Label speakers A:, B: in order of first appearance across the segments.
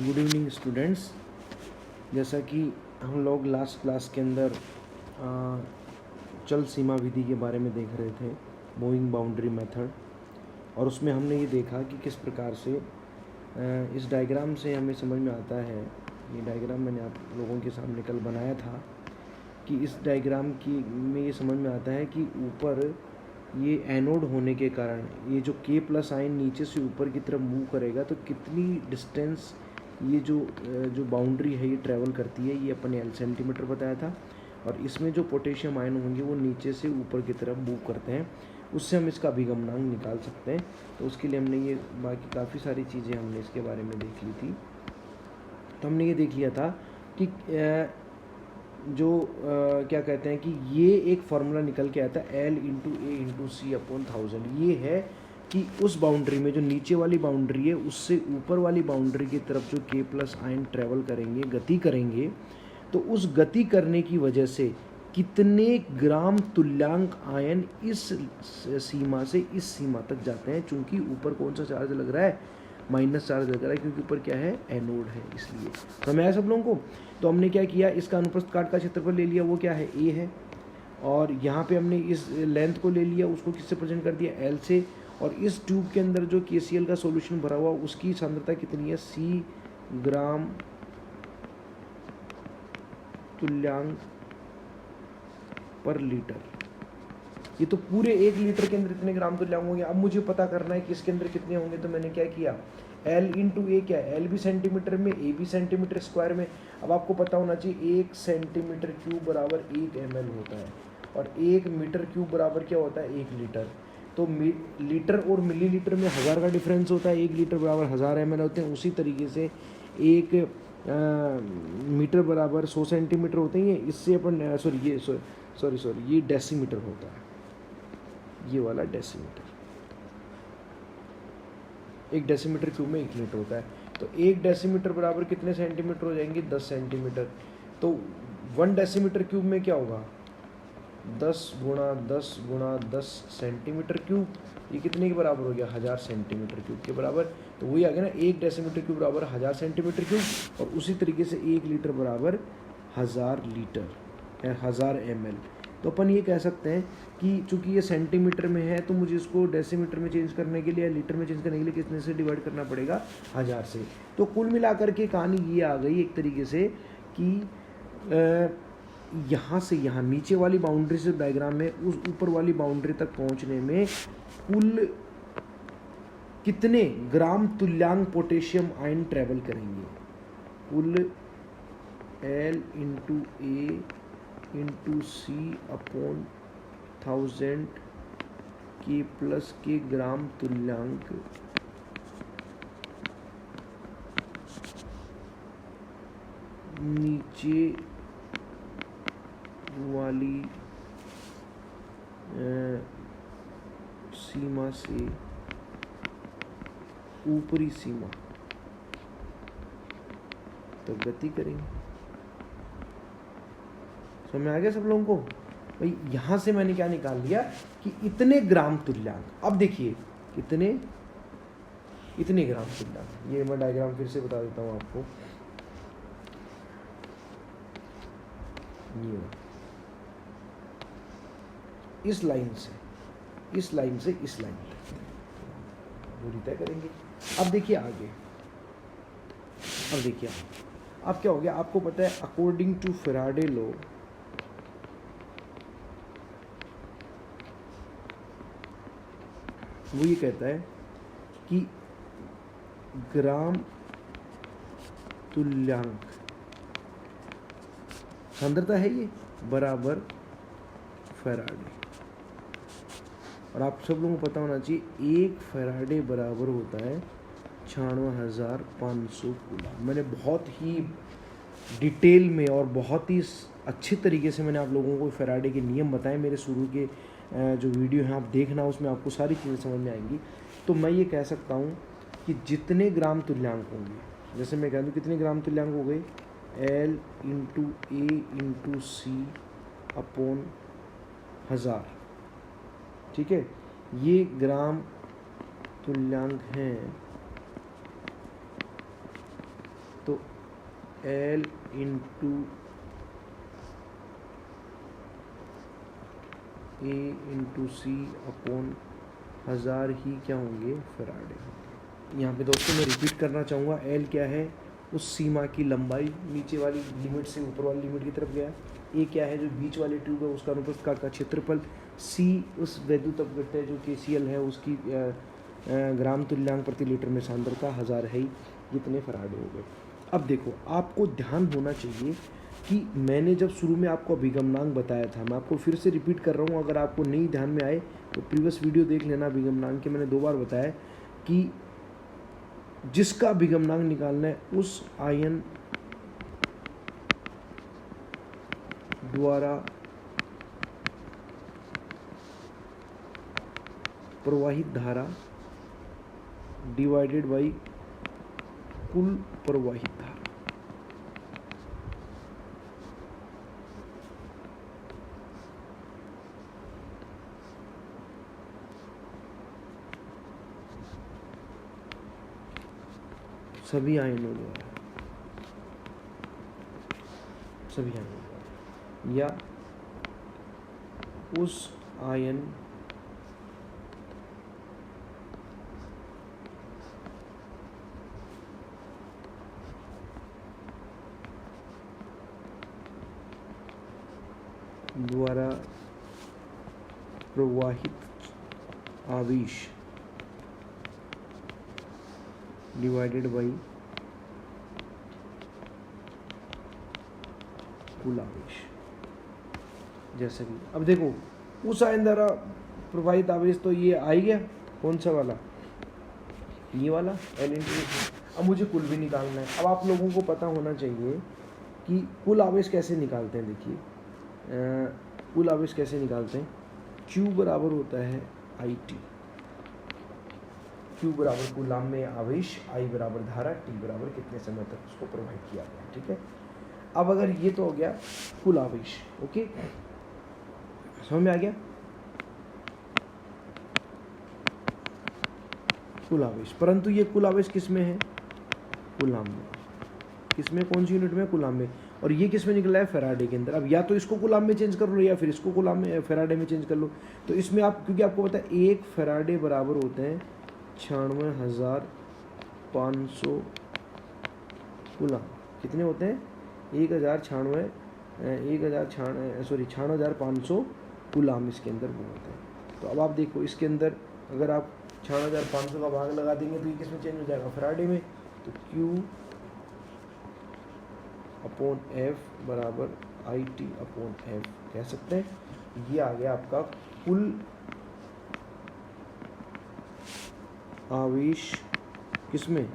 A: Good evening students. जैसा कि हम लोग लास्ट क्लास के अंदर चल सीमा विधि के बारे में देख रहे थे, मूविंग बाउंड्री मेथड, और उसमें हमने ये देखा कि किस प्रकार से इस डायग्राम से हमें समझ में आता है। ये डायग्राम मैंने आप लोगों के सामने कल बनाया था कि इस डायग्राम की में ये समझ में आता है कि ऊपर ये एनोड होने के कारण ये जो K प्लस आयन नीचे से ऊपर की तरफ मूव करेगा तो कितनी डिस्टेंस ये जो बाउंड्री है ये ट्रैवल करती है, ये अपन ने L सेंटीमीटर बताया था। और इसमें जो पोटेशियम आयन होंगे वो नीचे से ऊपर की तरफ मूव करते हैं, उससे हम इसका अभिगमनांक निकाल सकते हैं। तो उसके लिए हमने ये बाकी काफ़ी सारी चीज़ें हमने इसके बारे में देख ली थी। तो हमने ये देख लिया था कि क्या कहते हैं कि ये एक फार्मूला निकल के आता है L into A into C upon 1000। ये है कि उस बाउंड्री में जो नीचे वाली बाउंड्री है उससे ऊपर वाली बाउंड्री की तरफ जो K प्लस आयन ट्रेवल करेंगे, गति करेंगे, तो उस गति करने की वजह से कितने ग्राम तुल्यांक आयन इस सीमा से इस सीमा तक जाते हैं। चूंकि ऊपर कौन सा चार्ज लग रहा है, माइनस चार्ज लग रहा है, क्योंकि ऊपर क्या है, एनोड है, इसलिए। समझ आया सब लोगों को? तो हमने क्या किया, इसका अनुप्रस्थ काट का क्षेत्रफल ले लिया, वो क्या है, ए है। और यहाँ पे हमने इस लेंथ को ले लिया, उसको किससे प्रेजेंट कर दिया, एल से। और इस ट्यूब के अंदर जो KCl का सॉल्यूशन भरा हुआ उसकी सांद्रता कितनी है, C ग्राम तुल्यांक पर लीटर। ये तो पूरे 1 लीटर के अंदर इतने ग्राम तुल्यांक होंगे। अब मुझे पता करना है कि इसके अंदर कितने होंगे, तो मैंने क्या किया, L इंटू ए क्या है, L भी सेंटीमीटर में, ए भी सेंटीमीटर स्क्वायर में। अब आपको पता होना चाहिए 1 सेंटीमीटर क्यूब बराबर 1 ml होता है, और 1 मीटर क्यूब बराबर क्या होता है, 1 लीटर। तो लीटर और मिलीलीटर में 1000 का डिफरेंस होता है, 1 लीटर बराबर 1000 ml होते हैं। उसी तरीके से 1 मीटर बराबर 100 सेंटीमीटर होते हैं। इससे अपन ये डेसीमीटर होता है, ये वाला डेसीमीटर। 1 डेसीमीटर क्यूब में 1 लीटर होता है। तो 1 डेसीमीटर बराबर कितने सेंटीमीटर हो जाएंगे, 10 सेंटीमीटर। तो 1 डेसीमीटर क्यूब में क्या होगा, 10 गुणा 10 गुणा 10 सेंटीमीटर क्यूब। ये कितने के बराबर हो गया, 1000 सेंटीमीटर क्यूब के बराबर। तो वही आ गया ना, 1 डेसीमीटर क्यूब बराबर 1000 सेंटीमीटर क्यूब। और उसी तरीके से 1 लीटर बराबर 1000 लीटर या 1000 ml। तो अपन ये कह सकते हैं कि चूंकि ये सेंटीमीटर में है तो मुझे इसको डेसीमीटर में चेंज करने के लिए या लीटर में चेंज करने के लिए कितने से डिवाइड करना पड़ेगा, 1000 से। तो कुल मिलाकर के कहानी ये आ गई एक तरीके से कि यहाँ से यहाँ नीचे वाली बाउंड्री से डायग्राम में उस ऊपर वाली बाउंड्री तक पहुँचने में कुल कितने ग्राम तुल्यांक पोटेशियम आयन ट्रेवल करेंगे। कुल L into A into C upon 1000 K plus के ग्राम तुल्यांक नीचे वाली सीमा से ऊपरी सीमा तो गति करेंगे। समझ में आ गया सब लोगों को? भाई यहाँ से मैंने क्या निकाल लिया कि इतने ग्राम तुल्यांक। अब देखिए इतने ग्राम तुल्यांक। ये मैं डायग्राम फिर से बता देता हूँ आपको। ये इस लाइन से इस लाइन तक दूरी तय करेंगे। अब देखिए आगे, अब क्या हो गया, आपको पता है अकॉर्डिंग टू फैराडे लॉ वो ये कहता है कि ग्राम तुल्यांक सांद्रता है ये बराबर फैराडे। और आप सब लोगों को पता होना चाहिए 1 फैराडे बराबर होता है 96,500 कूलम। मैंने बहुत ही डिटेल में और बहुत ही अच्छे तरीके से मैंने आप लोगों को फैराडे के नियम बताए। मेरे शुरू के जो वीडियो हैं आप देखना, उसमें आपको सारी चीज़ें समझ में आएंगी। तो मैं ये कह सकता हूँ कि जितने ग्राम तुल्यांक होंगे, जैसे मैं कह दूँ कितने ग्राम तुल्यांक हो गए, L into A into C upon 1000, ठीक है। ये ग्राम तुल्यांक हैं तो L into A into C upon 1000 ही क्या होंगे, फैराडे होंगे। यहाँ पे दोस्तों मैं रिपीट करना चाहूँगा, L क्या है, उस सीमा की लंबाई, नीचे वाली लिमिट से ऊपर वाली लिमिट की तरफ गया। A क्या है, जो बीच वाली ट्यूब है उसका अनुप्रस्थ काट का क्षेत्रफल। C उस वैद्युत अपघट्य जो KCl है उसकी ग्राम तुल्यांक प्रति लीटर में सांद्रता 1000 है ही, जितने फैराडे हो गए। अब देखो, आपको ध्यान होना चाहिए कि मैंने जब शुरू में आपको अभिगमनांक बताया था, मैं आपको फिर से रिपीट कर रहा हूँ, अगर आपको नहीं ध्यान में आए तो प्रीवियस वीडियो देख लेना। अभिगमनांक के मैंने 2 बार बताया कि जिसका अभिगमनांक निकालना है उस आयन द्वारा प्रवाहित धारा डिवाइडेड बाई कुल प्रवाहित धारा। सभी आयनों द्वारा, सभी आयनों द्वारा, या उस आयन द्वारा प्रवाहित आवेश डिवाइडेड बाई कुल आवेश। जैसे कि अब देखो, उस आयन द्वारा प्रवाहित आवेश तो ये आ ही गया, कौन सा वाला, ये वाला L इंटू। अब मुझे कुल भी निकालना है। अब आप लोगों को पता होना चाहिए कि कुल आवेश कैसे निकालते हैं। देखिए, कुल आवेश कैसे निकालते हैं, Q बराबर होता है IT, Q बराबर कूलाम में आवेश, I बराबर धारा, T बराबर कितने समय तक उसको प्रवाहित किया गया। ठीक है, अब अगर ये तो हो गया कुल आवेश, ओके, समझ में आ गया, कुल आवेश। परंतु ये कुल आवेश किस में है, कूलाम में। किस में, कौन सी यूनिट में, कूलाम में। और ये किस में निकला है, फैराडे के अंदर। अब या तो इसको कूलाम में चेंज कर लो या फिर इसको कूलाम में, फैराडे में चेंज कर लो। तो इसमें आप, क्योंकि आपको पता है 1 फैराडे बराबर होते हैं 96,500 कूलाम। कितने होते हैं, 96,500 कूलाम इसके अंदर वो होते हैं। तो अब आप देखो, इसके अंदर अगर आप 96,500 का भाग लगा देंगे तो ये किस में चेंज हो जाएगा, फैराडे में। तो Q अपॉन F बराबर IT अपॉन F कह सकते हैं। ये आ गया आपका कुल आवेश किसमें,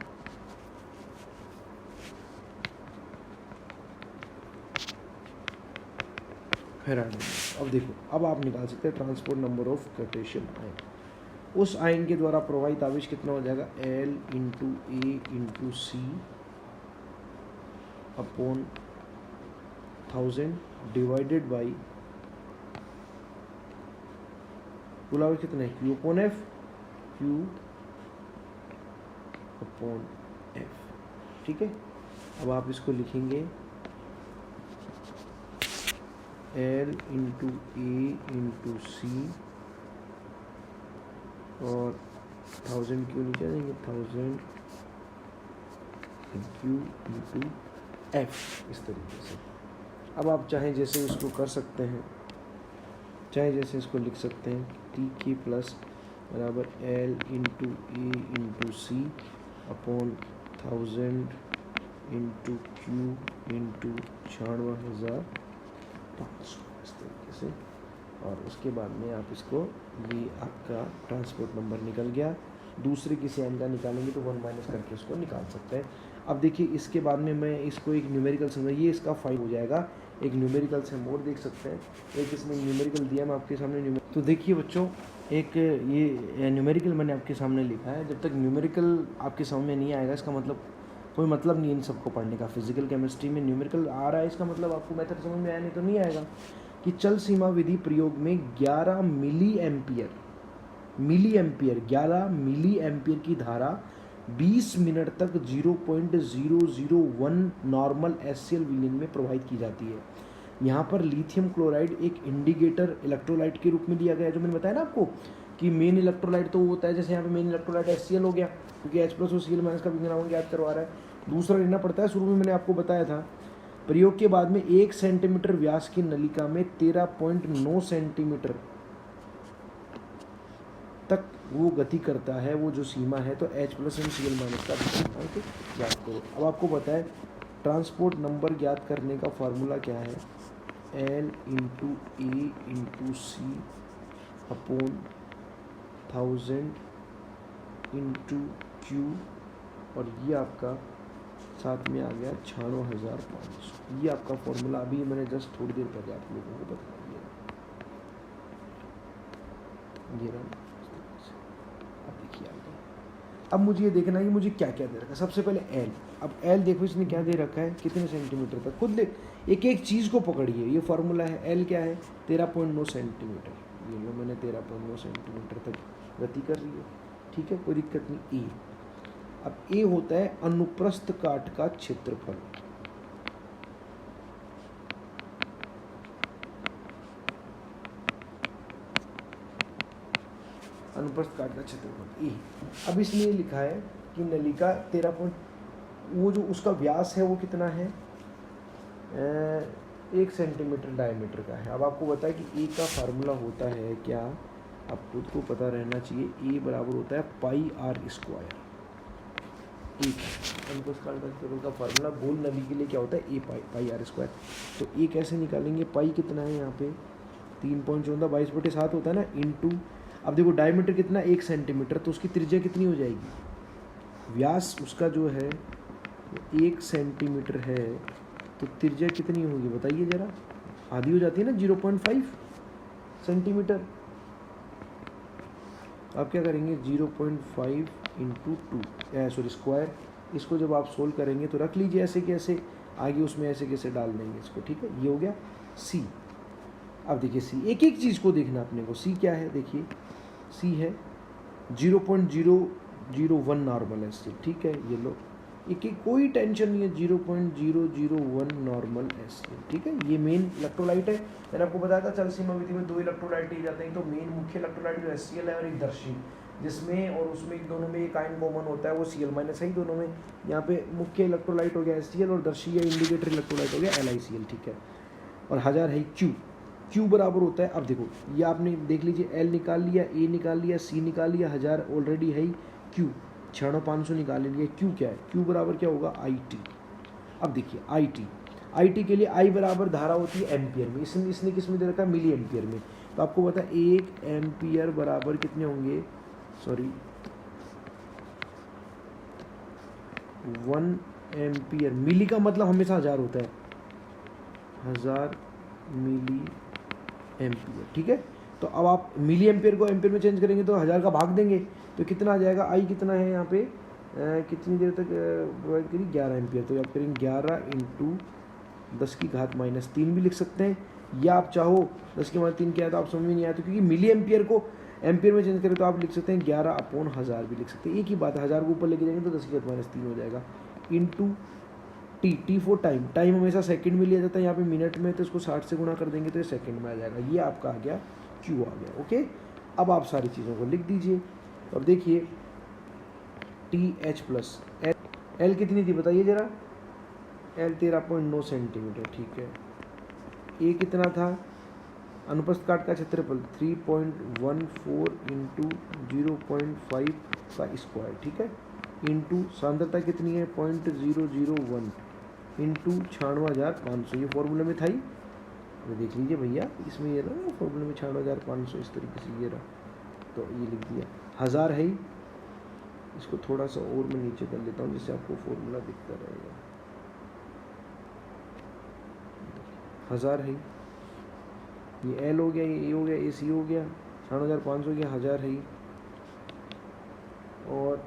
A: फैराडे में। अब देखो, अब आप निकाल सकते हैं transport number of Cartesian ion. उस आयन के द्वारा प्रवाहित आवेश कितना हो जाएगा, L into A into C upon 1000 divided by कुल आवेश कितना है, Q upon F, Q upon F। ठीक है, अब आप इसको लिखेंगे L into A into C और 1000 क्यों नीचे देंगे, 1000 Q इंटू F, इस तरीके से। अब आप चाहें जैसे इसको कर सकते हैं, चाहे जैसे इसको लिख सकते हैं, T की प्लस बराबर L into A into C upon 1000 into Q into 96,500, इस तरीके से। और उसके बाद में आप इसको, ये आपका ट्रांसपोर्ट नंबर निकल गया। दूसरे किसी आयन का निकालेंगे तो 1 माइनस करके उसको निकाल सकते हैं। अब देखिए, इसके बाद में मैं इसको एक न्यूमेरिकल समझ, ये इसका 5 हो जाएगा। एक न्यूमेरिकल से हम और देख सकते हैं, एक इसमें न्यूमेरिकल दिया मैं आपके सामने। तो देखिए बच्चों, एक ये न्यूमेरिकल मैंने आपके सामने लिखा है। जब तक न्यूमेरिकल आपके सामने नहीं आएगा, इसका मतलब कोई मतलब नहीं इन सबको पढ़ने का। फिजिकल केमिस्ट्री में न्यूमेरिकल आ रहा है, इसका मतलब आपको मेथड समझ में आया, नहीं तो नहीं आएगा। कि चल सीमा विधि प्रयोग में 11 मिली एम्पियर 11 मिली एम्पियर की धारा 20 मिनट तक 0.001 नॉर्मल एचसीएल विलियन में प्रोवाइड की जाती है। यहाँ पर लिथियम क्लोराइड एक इंडिकेटर इलेक्ट्रोलाइट के रूप में दिया गया है, जो मैंने बताया ना आपको कि मेन इलेक्ट्रोलाइट तो वो होता है, जैसे यहाँ पे मेन इलेक्ट्रोलाइट HCl हो गया, क्योंकि H+ और Cl- का विज्ञान ज्ञात करवा रहा है। दूसरा लेना पड़ता है, शुरू में मैंने आपको बताया था, प्रयोग के बाद में 1 सेंटीमीटर व्यास की नलिका में 13.9 सेंटीमीटर तक वो गति करता है, वो जो सीमा है, तो H+ और Cl- का विज्ञान ज्ञात करो। अब आपको पता है ट्रांसपोर्ट नंबर ज्ञात करने का फार्मूला क्या है, L × A × C upon 1000 × Q, और ये आपका साथ में आ गया 96,500। ये आपका फॉर्मूला अभी मैंने जस्ट थोड़ी देर पहले आप लोगों को बता दिया। ये रहा, अब देखिए आगे। अब मुझे ये देखना है कि मुझे क्या क्या दे रखा है। सबसे पहले L, अब L देखो इसने क्या दे रखा है, कितने सेंटीमीटर तक, खुद देख, एक एक चीज़ को पकड़िए। ये फार्मूला है, L क्या है, 13.9 सेंटीमीटर। ये लो मैंने 13.9 सेंटीमीटर तक गति कर रही है, ठीक है, कोई दिक्कत नहीं। E, अब A होता है अनुप्रस्थ काट का क्षेत्रफल। अनुप्रस्थ काट का क्षेत्रफल E। अब इसने लिखा है कि नलिका 13 वो जो उसका व्यास है वो कितना है, 1 सेंटीमीटर डायमीटर का है। अब आपको बताया कि ए का फार्मूला होता है क्या, आप खुद को पता रहना चाहिए। ए बराबर होता है πr²। का फार्मूला गोल नली के लिए क्या होता है, ए πr²। तो ए कैसे निकालेंगे, पाई कितना है यहाँ पे 3.14 22/7 होता है ना, इंटू, अब देखो डायमीटर कितना 1 सेंटीमीटर, तो उसकी त्रिज्या कितनी हो जाएगी, व्यास उसका जो है 1 सेंटीमीटर है, तो त्रिज्या कितनी होगी बताइए जरा, आधी हो जाती है ना 0.5 सेंटीमीटर। आप क्या करेंगे 0.5 × 2 स्क्वायर, इसको जब आप सोल्व करेंगे तो रख लीजिए ऐसे कैसे, आगे उसमें ऐसे कैसे डाल देंगे इसको, ठीक है। ये हो गया सी। अब देखिए सी, एक एक चीज़ को देखना अपने को। सी क्या है, देखिए सी है 0.001 नॉर्मल एसिड, ठीक है। ये लो, एक कोई टेंशन नहीं है, 0.001 नॉर्मल एसिड, ठीक है। ये मेन इलेक्ट्रोलाइट है। मैंने आपको बताया था चल सीमा विधि में 2 इलेक्ट्रोलाइट दिए जाते हैं, तो मेन मुख्य इलेक्ट्रोलाइट जो HCl है और एक दर्शी, जिसमें और उसमें दोनों में एक आयन कॉमन होता है, वो Cl- है दोनों में। यहाँ पे मुख्य इलेक्ट्रोलाइट हो गया HCl और दर्शी या इंडिकेटर इलेक्ट्रोलाइट हो गया LiCl, ठीक है। और 1000 है Q बराबर होता है, अब देखो ये आपने देख लीजिए, L निकाल लिया, A निकाल लिया, C निकाल लिया, 1000 ऑलरेडी है, Q 96,500 निकाल लिया। Q क्या है, Q बराबर क्या होगा IT। अब देखिए IT के लिए I बराबर धारा होती है एम्पियर में, इसने किस में दे रखा है, मिली एम्पियर में। तो आपको पता है 1 एम्पियर बराबर कितने होंगे, 1 एम्पियर, मिली का मतलब हमेशा 1000 होता है, 1000 मिली एम्पियर, ठीक है। तो अब आप मिली एम्पियर को एम्पियर में चेंज करेंगे तो 1000 का भाग देंगे, तो कितना आ जाएगा, आई कितना है यहाँ पे, कितनी देर तक प्रोवाइड करी, 11 एम्पियर। तो आप करेंगे 11 × 10⁻³ भी लिख सकते हैं, या आप चाहो 10⁻³ क्या है तो आप समझ में नहीं आया, तो क्योंकि मिली एम्पियर को एम्पियर में चेंज करें तो आप लिख सकते हैं 11/1000 भी लिख सकते हैं, एक ही बात है। 1000 को ऊपर लेके जाएंगे तो 10⁻³ हो जाएगा, इंटू टी फॉर टाइम हमेशा सेकंड में लिया जाता है, यहाँ पे मिनट में, तो इसको 60 से गुणा कर देंगे तो ये सेकंड में आ जाएगा। ये आपका आ गया Q आ गया, ओके। अब आप सारी चीज़ों को लिख दीजिए। अब देखिए TH+, L कितनी थी बताइए ज़रा, L 13.9 सेंटीमीटर, ठीक है। A कितना था, अनुप्रस्थ काट का क्षेत्रफल 3.14 × 0.5 का स्क्वायर, ठीक है, इंटू सांद्रता कितनी है 0.001 इंटू 96,500, ये फॉर्मूले में था ही, तो देख लीजिए भैया इसमें ये रहा फॉर्मूले में 96,500, इस तरीके से ये रहा, तो ये लिख दिया। 1000 है ही, इसको थोड़ा सा और मैं नीचे कर लेता हूँ जिससे आपको फॉर्मूला दिखता रहेगा। 1000 है, ये L हो गया, ये A हो गया, ये C हो गया, 96,500 हो गया, 1000 है। और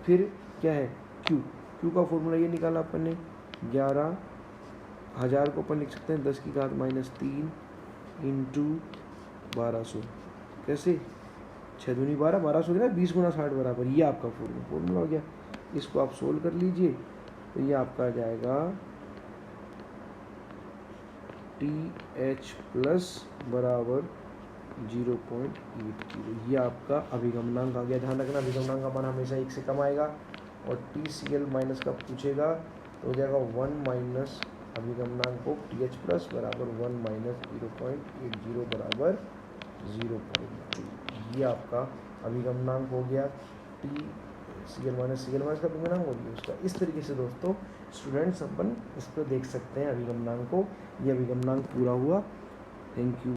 A: फिर क्या है Q का फॉर्मूला ये निकाला अपन ने, 11,000 को अपन लिख सकते हैं 10⁻³ इंटू 1200, कैसे 6 दूनी 12, 1200 ना 20 × 60 बराबर, ये आपका फॉर्मूला हो गया। इसको आप सोल्व कर लीजिए तो ये आपका आ जाएगा TH प्लस बराबर 0.80। ये आपका अभिगमनांक आ गया। ध्यान रखना अभिगमनांक का मान हमेशा 1 से कम आएगा। और TCl माइनस का पूछेगा तो हो जाएगा 1 माइनस अभिगमनांक को TH प्लस बराबर 1 माइनस 0.80 बराबर 0.2। ये आपका अभिगमनांक हो गया। TCl माइनस का अभिगमनांक हो गया उसका। इस तरीके से दोस्तों स्टूडेंट्स अपन इस पर देख सकते हैं अभिगमनांक को। ये अभिगमनांक पूरा हुआ। Thank you.